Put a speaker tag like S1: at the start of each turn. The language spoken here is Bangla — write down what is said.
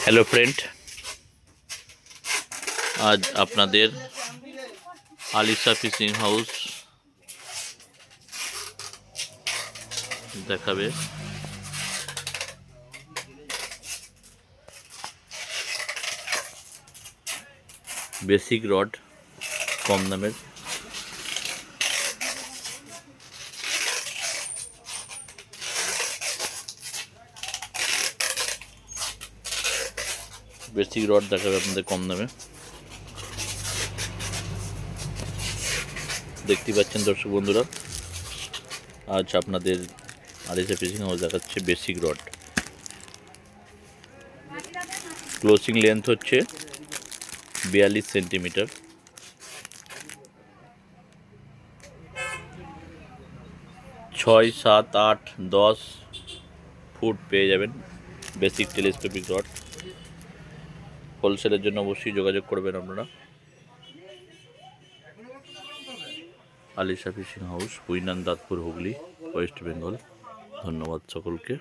S1: হ্যালো ফ্রেন্ড, আজ আপনাদের আলিশা ফিশিং হাউস দেখাবে। বেসিক রড কম দামের, বেসিক রড দেখাবে আপনাদের কম দামে। দেখতে পাচ্ছেন দর্শক বন্ধুরা, আজ আপনাদের আলিশা ফিশিং হাউস দেখাচ্ছে বেসিক রড। ক্লোজিং লেন্থ হচ্ছে 42 সেন্টিমিটার। ছয়, সাত, আট, 10 ফুট পেয়ে যাবেন বেসিক টেলিস্কোপিক রড। হোলসেলের জন্য অবশ্যই যোগাযোগ করবেন আপনারা। Alisha fishing house, Puinan, Dantpur, Hooghly, West Bengal. ধন্যবাদ সকলকে।